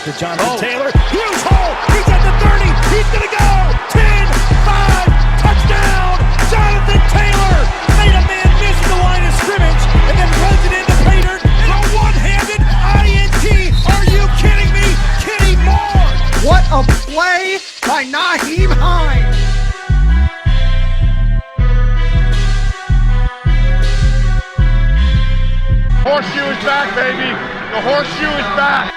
to Jonathan Taylor. Huge hole. He's at the 30. He's going to go. 10, 5, touchdown. Jonathan Taylor made a man miss the line of scrimmage and then runs it into Pater for a one-handed INT. Are you kidding me? Kenny Moore. What a play by Nyheim Hines. Horseshoe is back, baby. The horseshoe is back.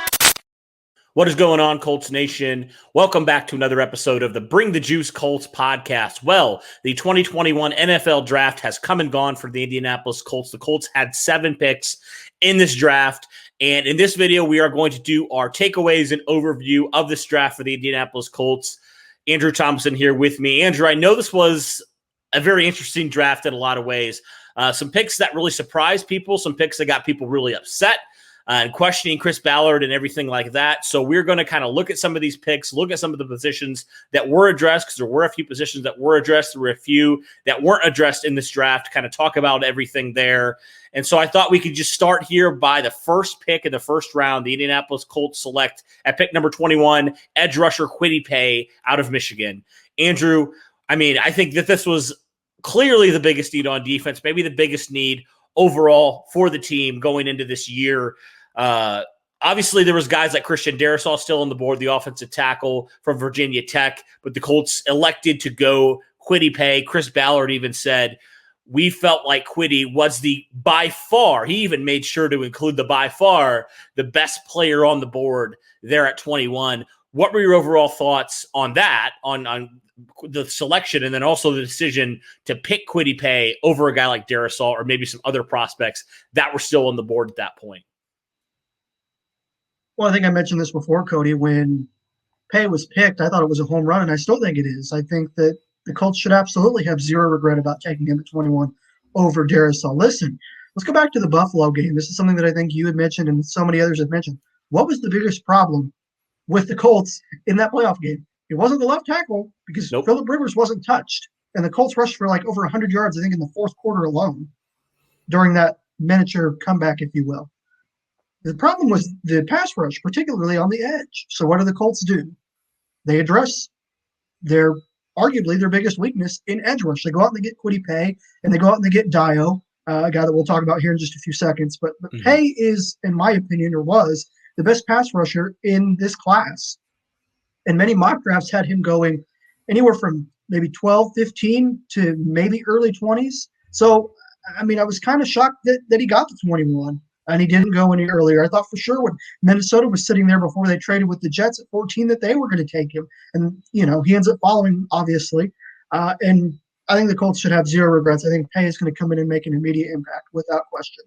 What is going on, Colts Nation? Welcome back to another episode of the Bring the Juice Colts podcast. Well, the 2021 NFL Draft has come and gone for the Indianapolis Colts. The Colts had 7 picks in this draft, and in this video, we are going to do our takeaways and overview of this draft for the Indianapolis Colts. Andrew Thompson here with me. Andrew, I know this was a very interesting draft in a lot of ways. Some picks that really surprised people, some picks that got people really upset and questioning Chris Ballard and everything like that. So we're going to kind of look at some of these picks, look at some of the positions that were addressed, because there were a few positions that were addressed. There were a few that weren't addressed in this draft, kind of talk about everything there. And so I thought we could just start here by the first pick in the first round. The Indianapolis Colts select at pick number 21, edge rusher Kwity Paye out of Michigan. Andrew, I mean, I think that this was clearly the biggest need on defense, maybe the biggest need overall for the team going into this year. Obviously, there was guys like Christian Darrisaw still on the board, the offensive tackle from Virginia Tech, but the Colts elected to go Kwity Paye. Chris Ballard even said, we felt like Kwity was by far, he even made sure to include by far, the best player on the board there at 21. What were your overall thoughts on that, on the selection, and then also the decision to pick Kwity Paye over a guy like Darrisaw or maybe some other prospects that were still on the board at that point? Well, I think I mentioned this before, Cody. When Paye was picked, I thought it was a home run, and I still think it is. I think that the Colts should absolutely have zero regret about taking him at 21 over Darrisaw. Listen, let's go back to the Buffalo game. This is something that I think you had mentioned and so many others have mentioned. What was the biggest problem with the Colts in that playoff game? It wasn't the left tackle, because Phillip Rivers wasn't touched. And the Colts rushed for like over 100 yards, I think, in the fourth quarter alone during that miniature comeback, if you will. The problem was the pass rush, particularly on the edge. So what do the Colts do? They address arguably their biggest weakness in edge rush. They go out and they get Kwity Paye, and they go out and they get Dio, a guy that we'll talk about here in just a few seconds. But Paye is, in my opinion, or was, the best pass rusher in this class. And many mock drafts had him going anywhere from maybe 12, 15 to maybe early 20s. So, I mean, I was kind of shocked that he got to 21 and he didn't go any earlier. I thought for sure when Minnesota was sitting there before they traded with the Jets at 14 that they were going to take him. And, you know, he ends up following, obviously. And I think the Colts should have zero regrets. I think Paye is going to come in and make an immediate impact without question.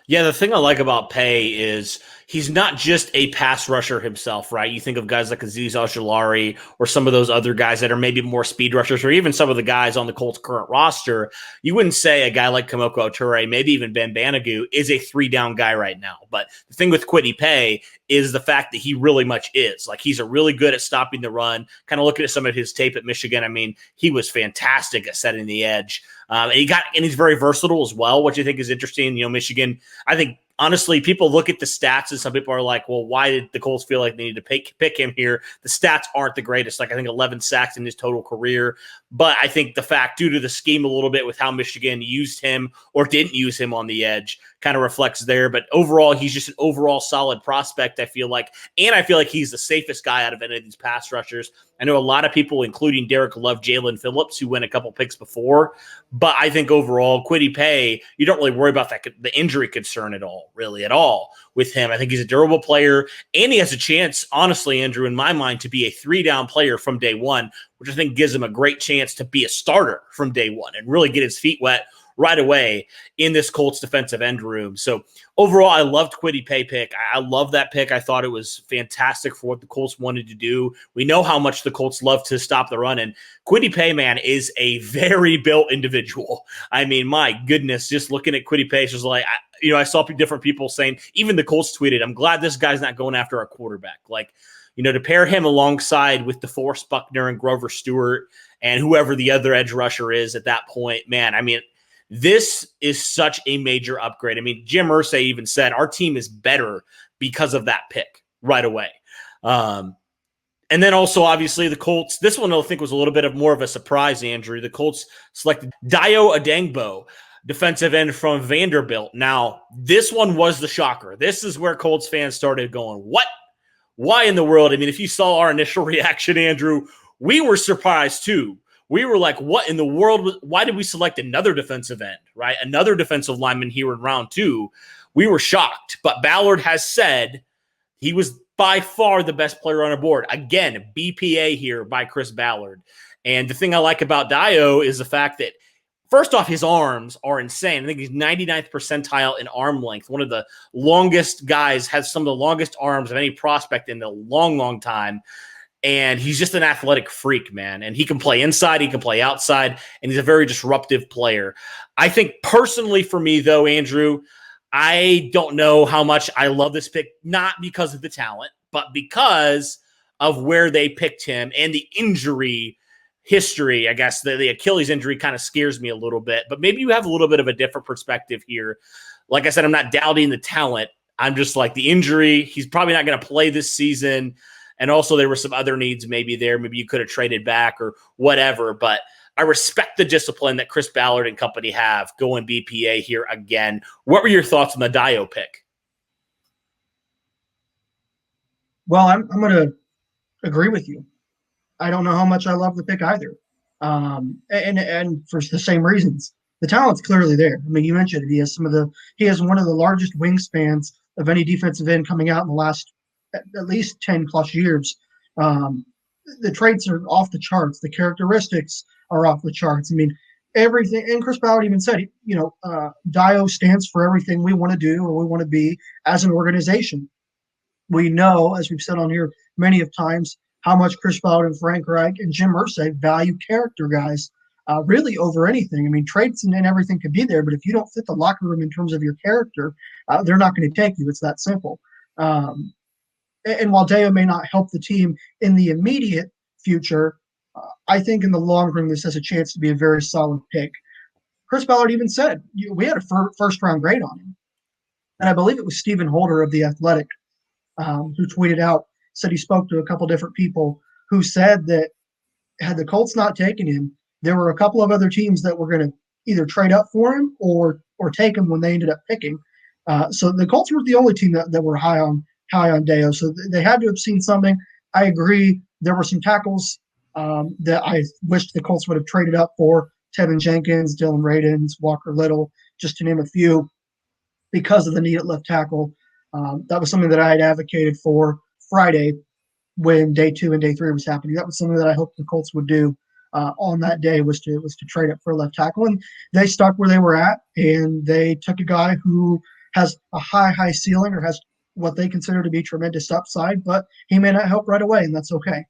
Yeah, the thing I like about Paye is he's not just a pass rusher himself, right? You think of guys like Azeez Ojulari or some of those other guys that are maybe more speed rushers, or even some of the guys on the Colts' current roster. You wouldn't say a guy like Kamoko Oture, maybe even Ben Banogu, is a 3-down guy right now. But the thing with Kwity Paye is the fact that he really much is. Like, he's really good at stopping the run. Kind of looking at some of his tape at Michigan, I mean, he was fantastic at setting the edge. And he's very versatile as well, which I think is interesting. You know, Michigan, I think, honestly, people look at the stats and some people are like, well, why did the Colts feel like they need to pick him here? The stats aren't the greatest. Like, I think 11 sacks in his total career. But I think the fact, due to the scheme a little bit with how Michigan used him or didn't use him on the edge, kind of reflects there. But overall, he's just an overall solid prospect, I feel like. And I feel like he's the safest guy out of any of these pass rushers. I know a lot of people, including Derek, love Jalen Phillips, who went a couple picks before. But I think overall, Kwity Paye, you don't really worry about the injury concern at all with him. I think he's a durable player, and he has a chance, honestly, Andrew, in my mind, to be a 3-down player from day one, which I think gives him a great chance to be a starter from day one and really get his feet wet right away in this Colts defensive end room. So overall, I loved Kwity Paye pick. I love that pick. I thought it was fantastic for what the Colts wanted to do. We know how much the Colts love to stop the run, and Kwity Paye, man, is a very built individual. I mean, my goodness, just looking at Kwity Paye, just like, I saw different people saying, even the Colts tweeted, I'm glad this guy's not going after our quarterback. Like, to pair him alongside with DeForest Buckner and Grover Stewart and whoever the other edge rusher is at that point, man, I mean, this is such a major upgrade. I mean, Jim Irsay even said our team is better because of that pick right away. And then also, obviously, the Colts. This one I think was a little bit of more of a surprise, Andrew. The Colts selected Dio Adangbo, defensive end from Vanderbilt. Now, this one was the shocker. This is where Colts fans started going, what? Why in the world? I mean, if you saw our initial reaction, Andrew, we were surprised too. We were like, what in the world? Why did we select another defensive end, right? Another defensive lineman here in round 2. We were shocked. But Ballard has said he was by far the best player on the board. Again, BPA here by Chris Ballard. And the thing I like about Dio is the fact that, first off, his arms are insane. I think he's 99th percentile in arm length. One of the longest guys, has some of the longest arms of any prospect in a long, long time. And he's just an athletic freak, man. And he can play inside, he can play outside, and he's a very disruptive player. I think personally for me, though, Andrew, I don't know how much I love this pick, not because of the talent, but because of where they picked him and the injury history. I guess the Achilles injury kind of scares me a little bit, but maybe you have a little bit of a different perspective here. Like I said, I'm not doubting the talent. I'm just like the injury. He's probably not going to play this season. And also there were some other needs maybe there. Maybe you could have traded back or whatever, but I respect the discipline that Chris Ballard and company have going BPA here again. What were your thoughts on the Dio pick? Well, I'm going to agree with you. I don't know how much I love the pick either. And for the same reasons. The talent's clearly there. I mean, you mentioned it. He has one of the largest wingspans of any defensive end coming out in the last at least 10 plus years. The traits are off the charts. The characteristics are off the charts. I mean, everything. And Chris Ballard even said, Dio stands for everything we want to do or we want to be as an organization. We know, as we've said on here many of times, how much Chris Ballard and Frank Reich and Jim Irsay value character guys really over anything. I mean, traits and everything could be there, but if you don't fit the locker room in terms of your character, they're not going to take you. It's that simple. And while Dio may not help the team in the immediate future, I think in the long run, this has a chance to be a very solid pick. Chris Ballard even said, we had a first-round grade on him. And I believe it was Stephen Holder of The Athletic who tweeted out, said he spoke to a couple different people who said that had the Colts not taken him, there were a couple of other teams that were going to either trade up for him or take him when they ended up picking. So the Colts were the only team that were high on Dio. So they had to have seen something. I agree. There were some tackles that I wished the Colts would have traded up for. Tevin Jenkins, Dylan Radins, Walker Little, just to name a few, because of the need at left tackle. That was something that I had advocated for Friday when day 2 and day 3 was happening. That was something that I hoped the Colts would do on that day was to trade up for a left tackle. And they stuck where they were at, and they took a guy who has a high ceiling or has what they consider to be tremendous upside, but he may not help right away, and that's okay.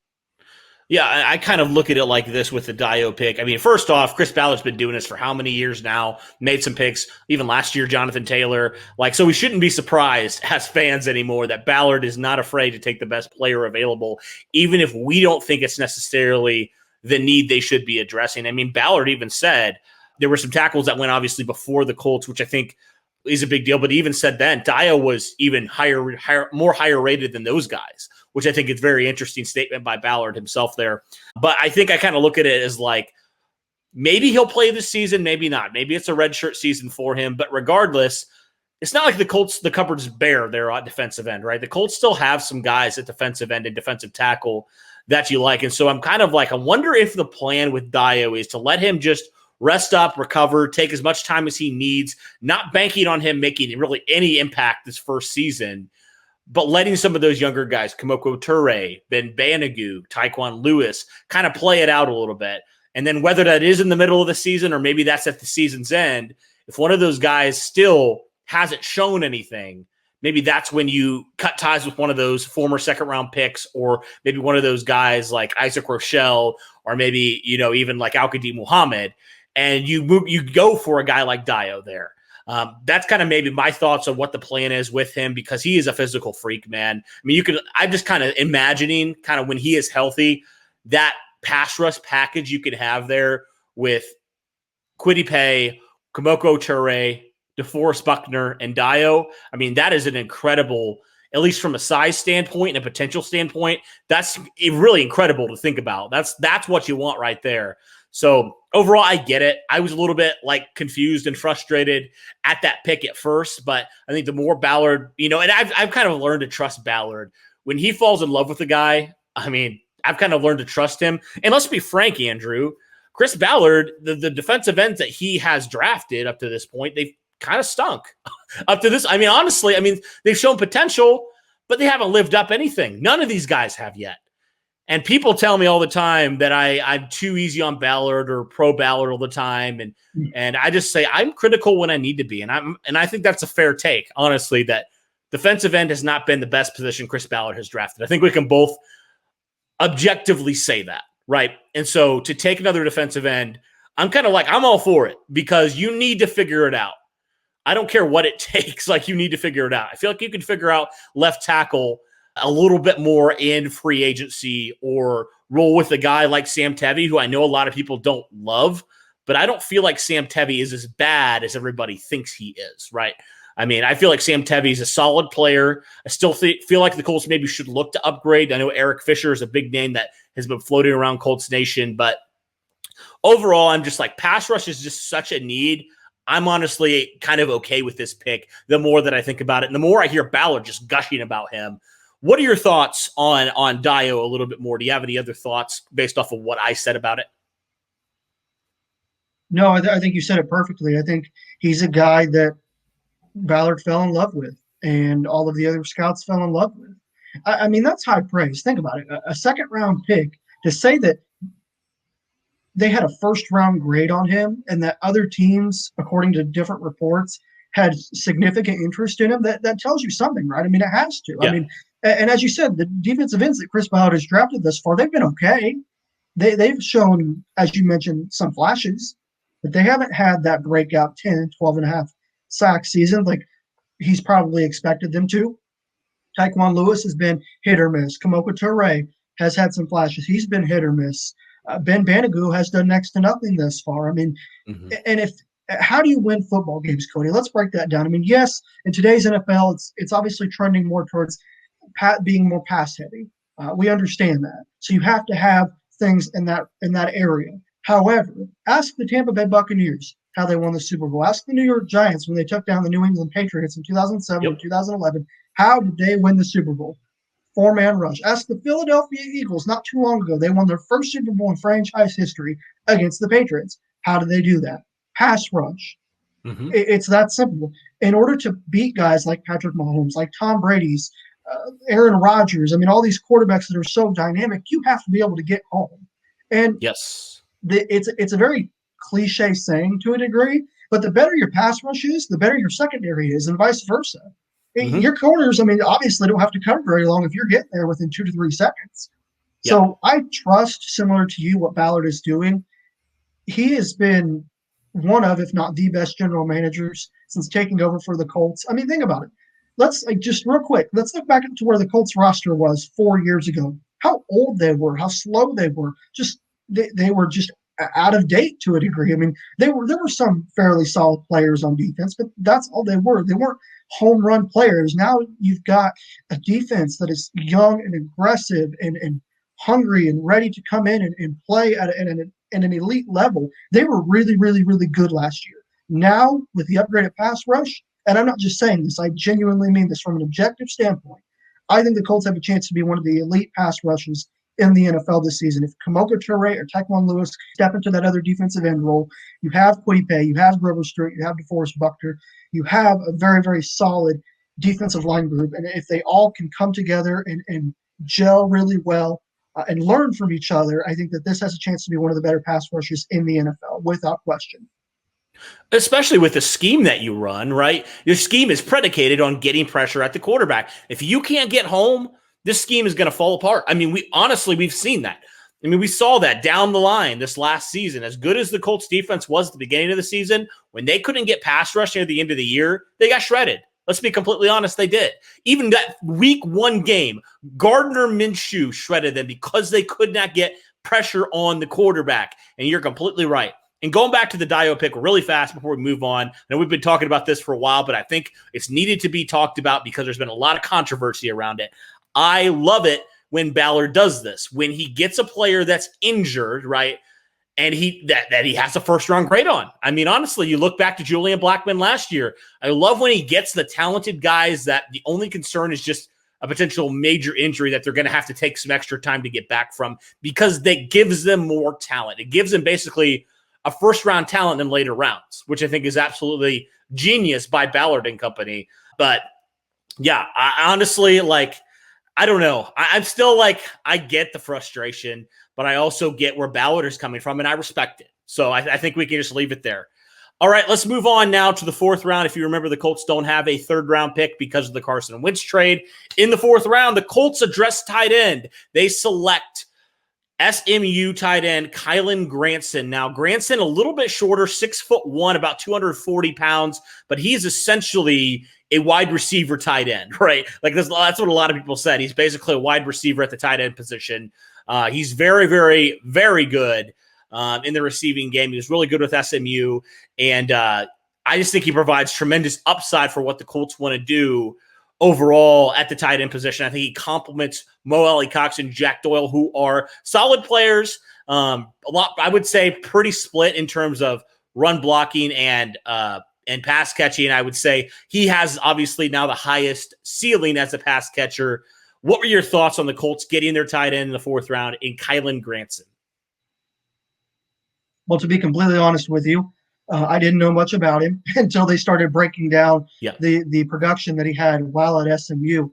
Yeah, I kind of look at it like this with the Dio pick. I mean, first off, Chris Ballard's been doing this for how many years now? Made some picks, even last year, Jonathan Taylor. So we shouldn't be surprised as fans anymore that Ballard is not afraid to take the best player available, even if we don't think it's necessarily the need they should be addressing. I mean, Ballard even said there were some tackles that went obviously before the Colts, which I think is a big deal. But he even said then Dio was even more higher rated than those guys, which I think is a very interesting statement by Ballard himself there. But I think I kind of look at it as like, maybe he'll play this season, maybe not. Maybe it's a redshirt season for him. But regardless, it's not like the Colts, the cupboard's bare there on defensive end, right? The Colts still have some guys at defensive end and defensive tackle that you like. And so I'm kind of like, I wonder if the plan with Dio is to let him just rest up, recover, take as much time as he needs, not banking on him making really any impact this first season, but letting some of those younger guys, Kamoko Toure, Ben Banogu, Tyquan Lewis, kind of play it out a little bit. And then whether that is in the middle of the season or maybe that's at the season's end, if one of those guys still hasn't shown anything, maybe that's when you cut ties with one of those former second-round picks, or maybe one of those guys like Isaac Rochelle, or maybe, even like Al-Qadim Muhammad, and you go for a guy like Dio there. That's kind of maybe my thoughts on what the plan is with him, because he is a physical freak, man. I mean, I'm just kind of imagining kind of when he is healthy, that pass rush package you could have there with Kwity Paye, Kamoko Toure, DeForest Buckner, and Dio. I mean, that is an incredible at least from a size standpoint and a potential standpoint, that's really incredible to think about. That's what you want right there. So overall, I get it. I was a little bit like confused and frustrated at that pick at first, but I think the more Ballard, and I've kind of learned to trust Ballard. When he falls in love with a guy, I mean, I've kind of learned to trust him. And let's be frank, Andrew, Chris Ballard, the defensive ends that he has drafted up to this point, they've kind of stunk up to this. I mean, honestly, they've shown potential, but they haven't lived up anything. None of these guys have yet. And people tell me all the time that I'm too easy on Ballard or pro Ballard all the time. And I just say I'm critical when I need to be. And I think that's a fair take, honestly, that defensive end has not been the best position Chris Ballard has drafted. I think we can both objectively say that, right? And so to take another defensive end, I'm kind of like, I'm all for it because you need to figure it out. I don't care what it takes. Like, you need to figure it out. I feel like you can figure out left tackle a little bit more in free agency or roll with a guy like Sam Tevi, who I know a lot of people don't love, but I don't feel like Sam Tevi is as bad as everybody thinks he is, right? I mean, I feel like Sam Tevi is a solid player. I still feel like the Colts maybe should look to upgrade. I know Eric Fisher is a big name that has been floating around Colts Nation, but overall, I'm just like, pass rush is just such a need. I'm honestly kind of okay with this pick the more that I think about it. And the more I hear Ballard just gushing about him. What are your thoughts on Dio a little bit more? Do you have any other thoughts based off of what I said about it? No, I think you said it perfectly. I think he's a guy that Ballard fell in love with and all of the other scouts fell in love with. I mean, that's high praise. Think about it. A second-round pick, to say that they had a first-round grade on him and that other teams, according to different reports, had significant interest in him, that tells you something, right? I mean, it has to. Yeah. I mean, and as you said, the defensive ends that Chris Ballard has drafted thus far, they've been okay. They've shown, as you mentioned, some flashes, but they haven't had that breakout 10, 12 and a half sack season like he's probably expected them to. Taekwon Lewis has been hit or miss. Kamoka Toure has had some flashes. He's been hit or miss. Ben Banigou has done next to nothing thus far. I mean, and how do you win football games, Cody? Let's break that down. I mean, yes, in today's NFL, it's obviously trending more towards being more pass heavy. We understand that. So you have to have things in that area. However, ask the Tampa Bay Buccaneers how they won the Super Bowl. Ask the New York Giants when they took down the New England Patriots in 2007 and 2011. How did they win the Super Bowl? Four-man rush. Ask the Philadelphia Eagles not too long ago. They won their first Super Bowl in franchise history against the Patriots. How did they do that? Pass rush. It's that simple. In order to beat guys like Patrick Mahomes, like Tom Brady's, Aaron Rodgers, I mean, all these quarterbacks that are so dynamic, you have to be able to get home. And yes, it's a very cliche saying to a degree, but the better your pass rush is, the better your secondary is, and vice versa. Your corners, I mean, obviously don't have to cover very long if you're getting there within 2 to 3 seconds. So I trust, similar to you, what Ballard is doing. He has been one of, if not the best general managers since taking over for the Colts. I mean, think about it. Let's just real quick, let's look back to where the Colts roster was 4 years ago. How old they were, how slow they were. Just they were just out of date to a degree. I mean, there were some fairly solid players on defense, but that's all they were. They weren't home run players. Now you've got a defense that is young and aggressive and hungry and ready to come in and play at an elite level. They were really, really, really good last year. Now with the upgraded pass rush, and I'm not just saying this, I genuinely mean this from an objective standpoint, I think the Colts have a chance to be one of the elite pass rushes in the NFL this season. If Kamoka Toure or Taekwon Lewis step into that other defensive end role, you have Kwity Paye, you have Grover Strait, you have DeForest Buckner, you have a very, very solid defensive line group. And if they all can come together and gel really well and learn from each other, I think that this has a chance to be one of the better pass rushers in the NFL, without question. Especially with the scheme that you run, right? Your scheme is predicated on getting pressure at the quarterback. If you can't get home, this scheme is going to fall apart. I mean, we've seen that. I mean, we saw that down the line this last season. As good as the Colts defense was at the beginning of the season, when they couldn't get pass rush near the end of the year, they got shredded. Let's be completely honest, they did. Even that week 1 game, Gardner Minshew shredded them because they could not get pressure on the quarterback. And you're completely right. And going back to the Dio pick really fast before we move on, and we've been talking about this for a while, but I think it's needed to be talked about because there's been a lot of controversy around it. I love it when Ballard does this, when he gets a player that's injured, right? And he has a first-round grade on. I mean, honestly, you look back to Julian Blackmon last year. I love when he gets the talented guys that the only concern is just a potential major injury that they're going to have to take some extra time to get back from, because that gives them more talent. It gives them basically a first-round talent in later rounds, which I think is absolutely genius by Ballard and company. But, yeah, I honestly, I don't know. I'm still I get the frustration, but I also get where Ballard is coming from, and I respect it. So I think we can just leave it there. All right, let's move on now to the fourth round. If you remember, the Colts don't have a third-round pick because of the Carson Wentz trade. In the fourth round, the Colts address tight end. They select SMU tight end Kylen Granson. Now, Granson, a little bit shorter, 6'1", about 240 pounds, but he's essentially a wide receiver tight end, right? That's what a lot of people said. He's basically a wide receiver at the tight end position. He's very, very, very good in the receiving game. He was really good with SMU, and I just think he provides tremendous upside for what the Colts want to do overall at the tight end position. I think he complements Mo Alley-Cox and Jack Doyle, who are solid players. A lot, I would say, pretty split in terms of run blocking and pass catching. I would say he has obviously now the highest ceiling as a pass catcher. What were your thoughts on the Colts getting their tight end in the fourth round in Kylen Granson? Well, to be completely honest with you, I didn't know much about him until they started breaking down the production that he had while at SMU.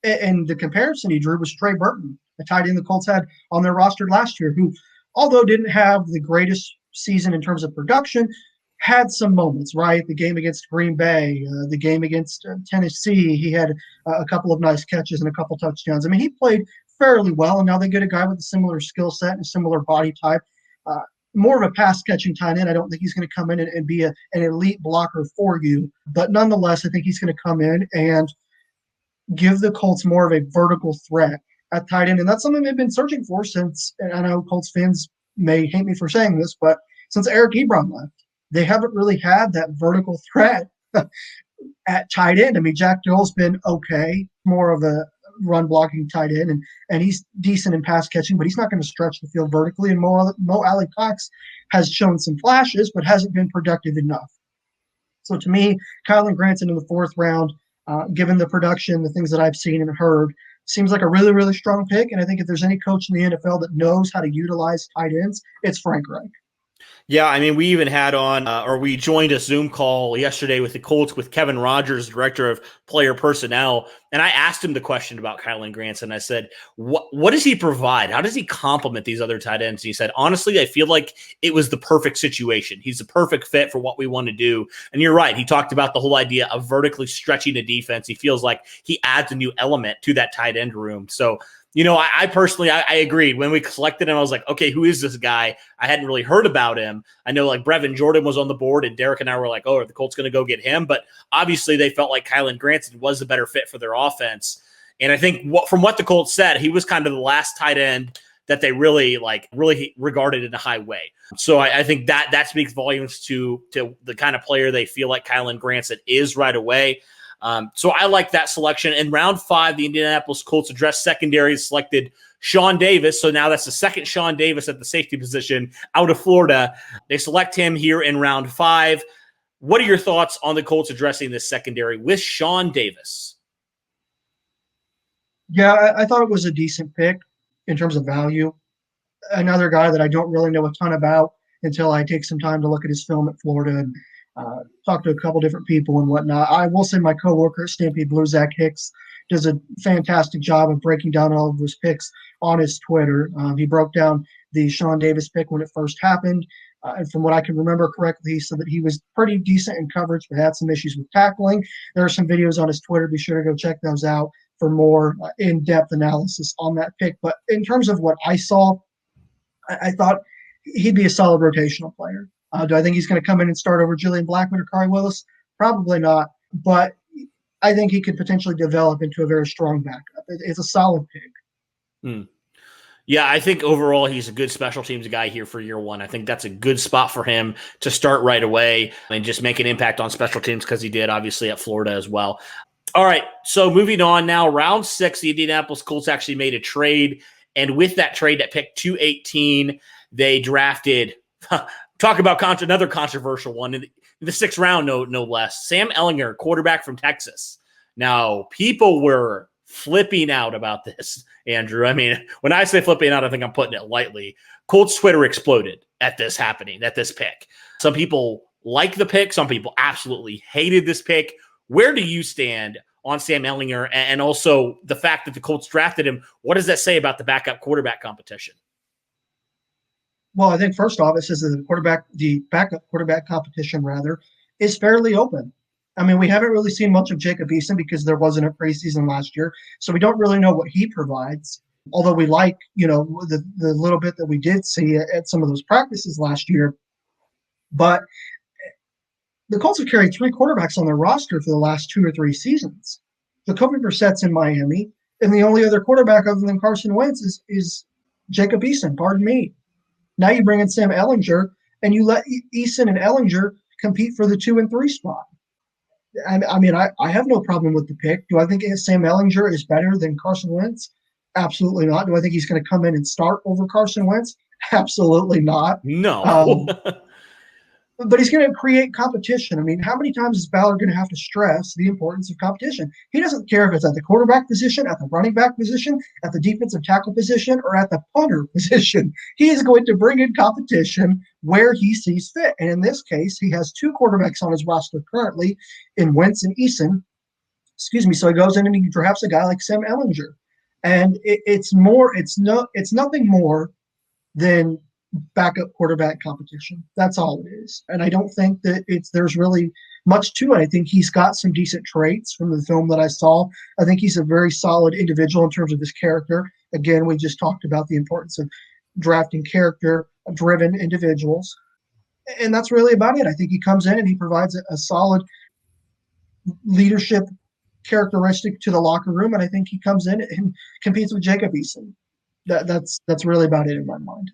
And the comparison he drew was Trey Burton, a tight end the Colts had on their roster last year, who, although didn't have the greatest season in terms of production, had some moments, right? The game against Green Bay, the game against Tennessee, he had a couple of nice catches and a couple touchdowns. I mean, he played fairly well, and now they get a guy with a similar skill set and a similar body type. More of a pass-catching tight end. I don't think he's going to come in and be an elite blocker for you. But nonetheless, I think he's going to come in and give the Colts more of a vertical threat at tight end. And that's something they've been searching for since, and I know Colts fans may hate me for saying this, but since Eric Ebron left, they haven't really had that vertical threat at tight end. I mean, Jack Doyle's been okay, more of a run blocking tight end, and he's decent in pass catching, but he's not going to stretch the field vertically. And Mo Alley-Cox has shown some flashes, but hasn't been productive enough. So to me, Kylen Granson in the fourth round, given the production, the things that I've seen and heard, seems like a really, really strong pick. And I think if there's any coach in the NFL that knows how to utilize tight ends, it's Frank Reich. Yeah, I mean, we even had on, we joined a Zoom call yesterday with the Colts with Kevin Rogers, director of player personnel, and I asked him the question about Kylen Granson. I said, what does he provide? How does he complement these other tight ends? And he said, honestly, I feel like it was the perfect situation. He's the perfect fit for what we want to do. And you're right. He talked about the whole idea of vertically stretching the defense. He feels like he adds a new element to that tight end room. So, I personally, I agreed. When we collected him, I was like, okay, who is this guy? I hadn't really heard about him. I know Brevin Jordan was on the board, and Derek and I were like, oh, are the Colts going to go get him? But obviously they felt like Kylen Granson was the better fit for their offense. And I think from what the Colts said, he was kind of the last tight end that they really regarded in a high way. So I think that speaks volumes to the kind of player they feel like Kylen Granson is right away. So I like that selection. In round 5, the Indianapolis Colts address secondary, selected Sean Davis. So now that's the second Sean Davis at the safety position out of Florida. They select him here in round 5. What are your thoughts on the Colts addressing this secondary with Sean Davis? Yeah, I thought it was a decent pick in terms of value. Another guy that I don't really know a ton about until I take some time to look at his film at Florida and talk to a couple different people and whatnot. I will say my coworker at Stampede Blue, Zach Hicks, does a fantastic job of breaking down all of his picks on his Twitter. He broke down the Sean Davis pick when it first happened. And from what I can remember correctly, he said that he was pretty decent in coverage, but had some issues with tackling. There are some videos on his Twitter. Be sure to go check those out for more in-depth analysis on that pick. But in terms of what I saw, I thought he'd be a solid rotational player. Do I think he's going to come in and start over Julian Blackmon or Kari Willis? Probably not. But I think he could potentially develop into a very strong backup. It's a solid pick. Yeah, I think overall he's a good special teams guy here for year one. I think that's a good spot for him to start right away and just make an impact on special teams because he did obviously at Florida as well. All right, so moving on now, round 6, the Indianapolis Colts actually made a trade. And with that trade at pick 218, they drafted, talk about another controversial one, in the 6th round, no less, Sam Ehlinger, quarterback from Texas. Now, people were flipping out about this, Andrew. I mean, when I say flipping out, I think I'm putting it lightly. Colts Twitter exploded at this happening, at this pick. Some people like the pick. Some people absolutely hated this pick. Where do you stand on Sam Ehlinger and also the fact that the Colts drafted him? What does that say about the backup quarterback competition? Well, I think first off, it says that the backup quarterback competition, rather, is fairly open. I mean, we haven't really seen much of Jacob Eason because there wasn't a preseason last year, so we don't really know what he provides. Although we like, the little bit that we did see at some of those practices last year. But the Colts have carried 3 quarterbacks on their roster for the last 2 or 3 seasons. Jacoby Brissett's in Miami, and the only other quarterback other than Carson Wentz is Jacob Eason, pardon me. Now you bring in Sam Ehlinger, and you let Eason and Ehlinger compete for the 2 and 3 spot. I mean, I have no problem with the pick. Do I think Sam Ehlinger is better than Carson Wentz? Absolutely not. Do I think he's going to come in and start over Carson Wentz? Absolutely not. No. But he's going to create competition. I mean, how many times is Ballard going to have to stress the importance of competition? He doesn't care if it's at the quarterback position, at the running back position, at the defensive tackle position, or at the punter position. He is going to bring in competition where he sees fit. And in this case, he has 2 quarterbacks on his roster currently in Wentz and Eason. So he goes in and he drafts a guy like Sam Ehlinger. And it's nothing more than backup quarterback competition. That's all it is. And I don't think that there's really much to it. I think he's got some decent traits from the film that I saw. I think he's a very solid individual in terms of his character. Again, we just talked about the importance of drafting character-driven individuals. And that's really about it. I think he comes in and he provides a solid leadership characteristic to the locker room, and I think he comes in and competes with Jacob Eason. That's really about it in my mind.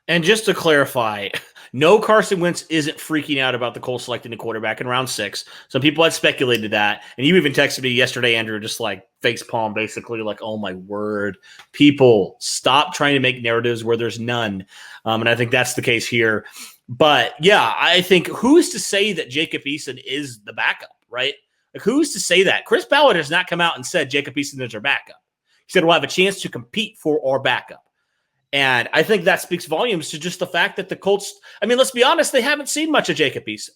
And just to clarify, no, Carson Wentz isn't freaking out about the Colts selecting the quarterback in round 6. Some people had speculated that. And you even texted me yesterday, Andrew, just like face palm, basically like, oh my word. People, stop trying to make narratives where there's none. And I think that's the case here. But yeah, I think who's to say that Jacob Eason is the backup, right? Like, who's to say that? Chris Ballard has not come out and said Jacob Eason is our backup. He said we'll have a chance to compete for our backup. And I think that speaks volumes to just the fact that the Colts, I mean, let's be honest, they haven't seen much of Jacob Eason.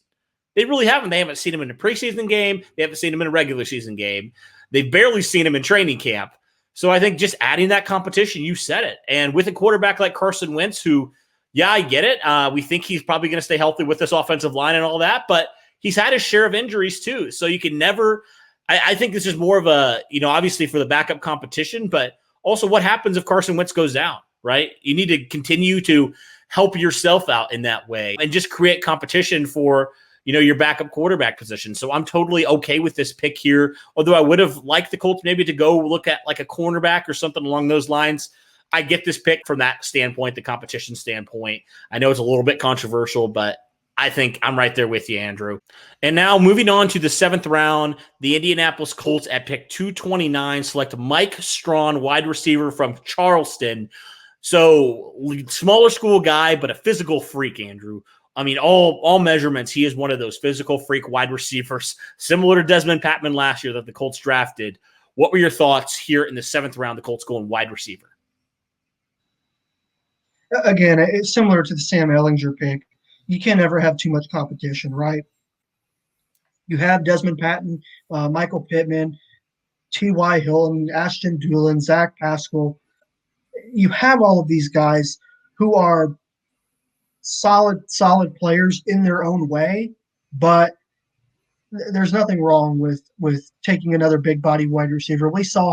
They really haven't. They haven't seen him in a preseason game. They haven't seen him in a regular season game. They've barely seen him in training camp. So I think just adding that competition, you said it. And with a quarterback like Carson Wentz, who, yeah, I get it. We think he's probably going to stay healthy with this offensive line and all that, but he's had his share of injuries too. So you can never, I think this is more of a, obviously for the backup competition, but also what happens if Carson Wentz goes down, right? You need to continue to help yourself out in that way and just create competition for, your backup quarterback position. So I'm totally okay with this pick here. Although I would have liked the Colts maybe to go look at like a cornerback or something along those lines. I get this pick from that standpoint, the competition standpoint. I know it's a little bit controversial, but I think I'm right there with you, Andrew. And now moving on to the 7th round, the Indianapolis Colts at pick 229 select Mike Strawn, wide receiver from Charleston. So smaller school guy, but a physical freak, Andrew. I mean, all measurements, he is one of those physical freak wide receivers, similar to Desmond Patman last year that the Colts drafted. What were your thoughts here in the 7th round, the Colts going wide receiver? Again, it's similar to the Sam Ehlinger pick. You can't ever have too much competition, right? You have Desmond Patton, Michael Pittman, T.Y. Hilton, Ashton Dulin, Zach Pascal. You have all of these guys who are solid players in their own way, but there's nothing wrong with taking another big body wide receiver. We saw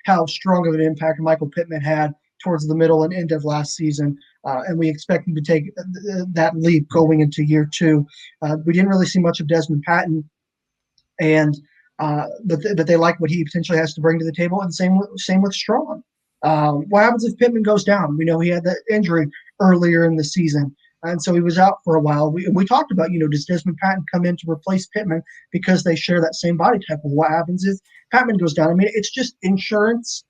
how strong of an impact Michael Pittman had towards the middle and end of last season, and we expect him to take that leap going into year 2. We didn't really see much of Desmond Patton, and but they like what he potentially has to bring to the table, and same with Strawn. What happens if Pittman goes down? We know he had that injury earlier in the season, and so he was out for a while. We talked about, does Desmond Patton come in to replace Pittman because they share that same body type? What happens if Patman goes down? I mean, it's just insurance,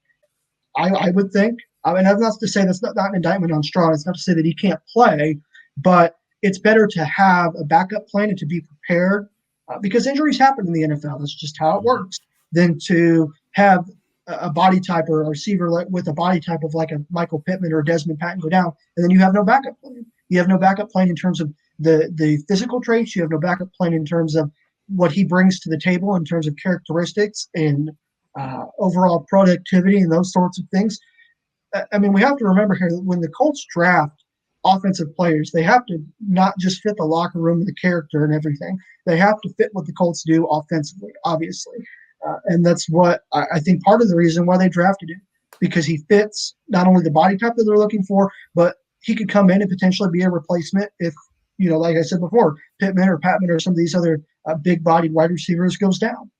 I would think. I mean, that's not to say that's not an indictment on Strawn. It's not to say that he can't play, but it's better to have a backup plan and to be prepared because injuries happen in the NFL. That's just how it works. Than to have a body type or a receiver with a body type of like a Michael Pittman or Desmond Patton go down, and then you have no backup plan. You have no backup plan in terms of the physical traits. You have no backup plan in terms of what he brings to the table in terms of characteristics and overall productivity and those sorts of things. I mean, we have to remember here that when the Colts draft offensive players, they have to not just fit the locker room, the character and everything. They have to fit what the Colts do offensively, obviously. And that's what I think part of the reason why they drafted him, because he fits not only the body type that they're looking for, but he could come in and potentially be a replacement if, like I said before, Pittman or Patman or some of these other big-bodied wide receivers goes down.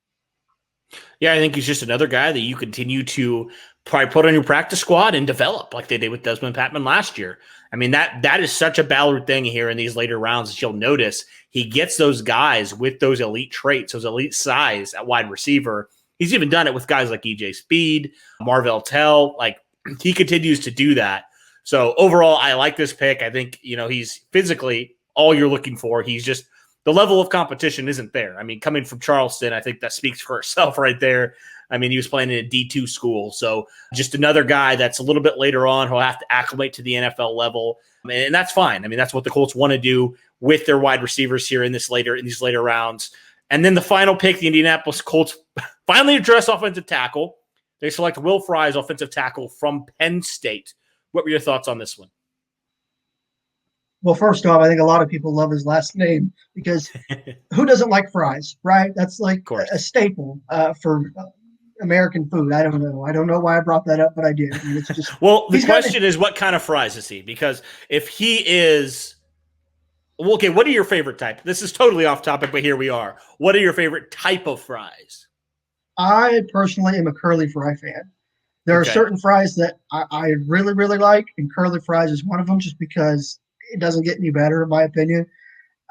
Yeah, I think he's just another guy that you continue to probably put on your practice squad and develop like they did with Desmond Patman last year. I mean, that is such a Ballard thing here in these later rounds that you'll notice. He gets those guys with those elite traits, those elite size at wide receiver. He's even done it with guys like EJ Speed, Marvell Tell. Like, he continues to do that. So overall, I like this pick. I think, he's physically all you're looking for. He's just, the level of competition isn't there. I mean, coming from Charleston, I think that speaks for itself right there. I mean, he was playing in a D2 school. So just another guy that's a little bit later on who'll have to acclimate to the NFL level. And that's fine. I mean, that's what the Colts want to do with their wide receivers here in these later rounds. And then the final pick, the Indianapolis Colts finally address offensive tackle. They select Will Fries, offensive tackle from Penn State. What were your thoughts on this one? Well, first off, I think a lot of people love his last name because who doesn't like fries, right? That's like a staple for American food. I don't know. I don't know why I brought that up, but I did. I mean, it's just well, the question is, what kind of fries is he? Because if he is, well, okay, what are your favorite type? This is totally off topic, but here we are. What are your favorite type of fries? I personally am a curly fry fan. There are certain fries that I really, really like, and curly fries is one of them just because it doesn't get any better, in my opinion.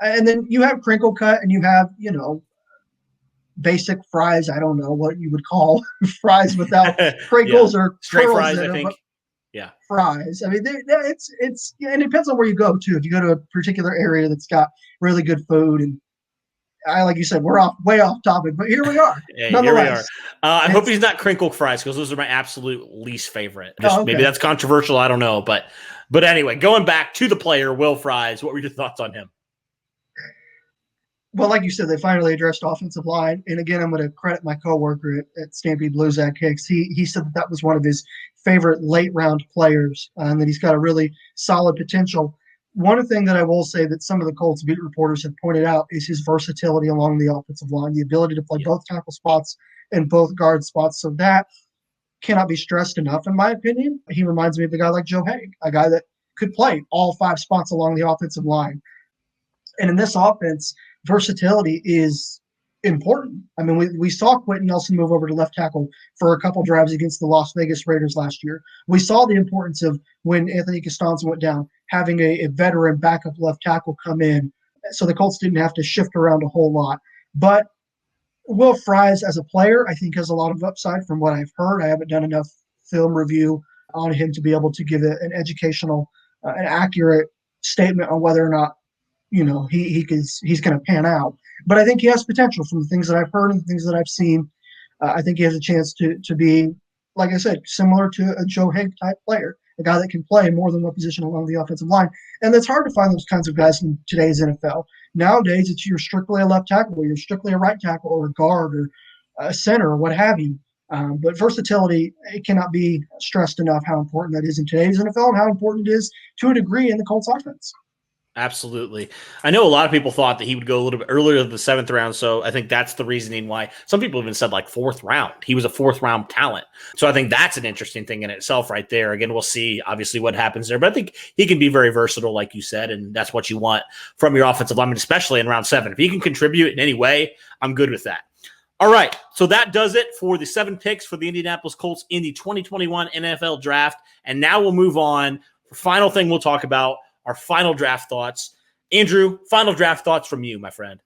And then you have crinkle cut and you have, basic fries. I don't know what you would call fries without crinkles or straight fries, I think. Yeah. Fries. I mean, it's and it depends on where you go too. If you go to a particular area that's got really good food, and like you said, we're way off topic, but here we are. Here we are. I hope he's not crinkle fries because those are my absolute least favorite. Maybe that's controversial. I don't know, but anyway, going back to the player, Will Fries, what were your thoughts on him? Well, like you said, they finally addressed offensive line. And again, I'm going to credit my coworker at Stampede Blue, Zach Hicks. He said that was one of his favorite late round players and that he's got a really solid potential. One thing that I will say that some of the Colts beat reporters have pointed out is his versatility along the offensive line, the ability to play both tackle spots and both guard spots. So that cannot be stressed enough, in my opinion. He reminds me of a guy like Joe Haig, a guy that could play all 5 spots along the offensive line. And in this offense, versatility is important. I mean, we saw Quentin Nelson move over to left tackle for a couple drives against the Las Vegas Raiders last year. We saw the importance of when Anthony Costanza went down, having a veteran backup left tackle come in, so the Colts didn't have to shift around a whole lot. But Will Fries as a player, I think, has a lot of upside from what I've heard. I haven't done enough film review on him to be able to give an educational, an accurate statement on whether or not he's going to pan out. But I think he has potential from the things that I've heard and the things that I've seen. I think he has a chance to be, like I said, similar to a Joe Haig type player, a guy that can play more than one position along the offensive line. And it's hard to find those kinds of guys in today's NFL. Nowadays, you're strictly a left tackle, or you're strictly a right tackle, or a guard, or a center, or what have you. But versatility, it cannot be stressed enough how important that is in today's NFL and how important it is to a degree in the Colts offense. Absolutely. I know a lot of people thought that he would go a little bit earlier than the 7th round, so I think that's the reasoning why some people even said like 4th round. He was a 4th round talent. So I think that's an interesting thing in itself right there. Again, we'll see obviously what happens there, but I think he can be very versatile, like you said, and that's what you want from your offensive lineman, especially in round 7. If he can contribute in any way, I'm good with that. All right, so that does it for the 7 picks for the Indianapolis Colts in the 2021 NFL Draft. And now we'll move on. The final thing we'll talk about, our final draft thoughts. Andrew, final draft thoughts from you, my friend.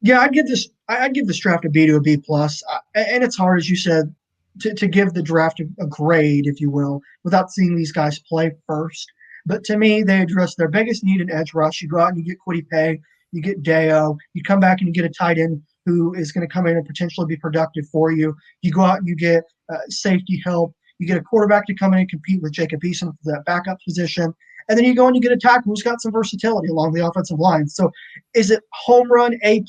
Yeah, I'd give this draft a B to a B plus, and it's hard, as you said, to give the draft a grade, if you will, without seeing these guys play first. But to me, they address their biggest need in edge rush. You go out and you get Quiddy Pay, you get Deo, you come back and you get a tight end who is going to come in and potentially be productive for you. You go out and you get safety help. You get a quarterback to come in and compete with Jacob Eason for that backup position. And then you go and you get a tackle who's got some versatility along the offensive line. So is it home run A+?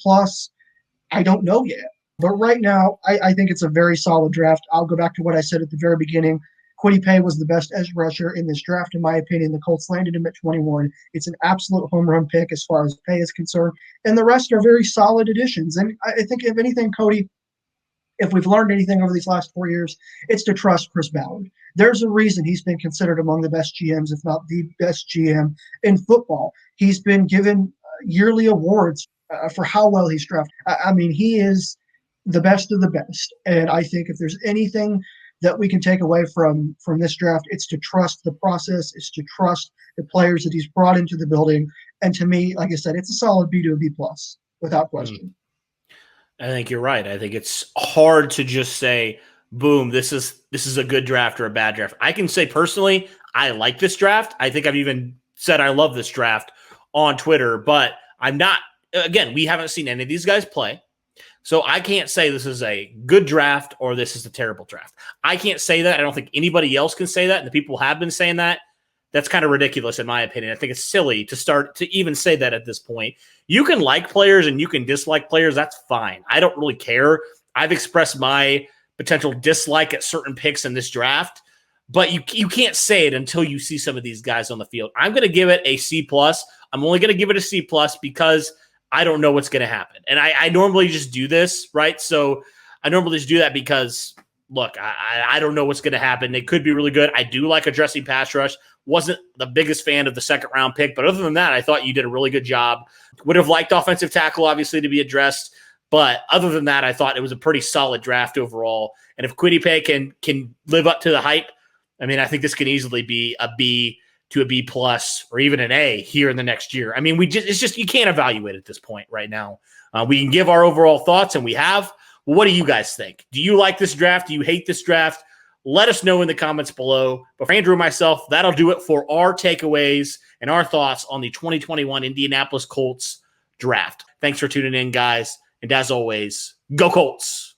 I don't know yet. But right now, I think it's a very solid draft. I'll go back to what I said at the very beginning. Quiddy Pay was the best edge rusher in this draft, in my opinion. The Colts landed him at 21. It's an absolute home run pick as far as Pay is concerned. And the rest are very solid additions. And I think, if anything, Cody, if we've learned anything over these last 4 years, it's to trust Chris Ballard. There's a reason he's been considered among the best GMs, if not the best GM in football. He's been given yearly awards for how well he's drafted. I mean, he is the best of the best. And I think if there's anything that we can take away from this draft, it's to trust the process. It's to trust the players that he's brought into the building. And to me, like I said, it's a solid B to a B plus without question. I think you're right. I think it's hard to just say, boom, this is a good draft or a bad draft. I can say personally, I like this draft. I think I've even said I love this draft on Twitter, but I'm not, again, we haven't seen any of these guys play. So I can't say this is a good draft or this is a terrible draft. I can't say that. I don't think anybody else can say that. And the people have been saying that. That's kind of ridiculous in my opinion. I think it's silly to start to even say that at this point. You can like players and you can dislike players. That's fine. I don't really care. I've expressed my potential dislike at certain picks in this draft, but you can't say it until you see some of these guys on the field. I'm going to give it a C+. I'm only going to give it a C+ because I don't know what's going to happen. And I normally just do this, right? So I normally just do that because, look, I don't know what's going to happen. It could be really good. I do like addressing pass rush. Wasn't the biggest fan of the second-round pick, but other than that, I thought you did a really good job. Would have liked offensive tackle, obviously, to be addressed. But other than that, I thought it was a pretty solid draft overall. And if Quiddy Pay can live up to the hype, I mean, I think this can easily be a B to a B+ or even an A here in the next year. I mean, it's just you can't evaluate at this point right now. We can give our overall thoughts, and we have. Well, what do you guys think? Do you like this draft? Do you hate this draft? Let us know in the comments below. But for Andrew and myself, that'll do it for our takeaways and our thoughts on the 2021 Indianapolis Colts draft. Thanks for tuning in, guys. And as always, go Colts.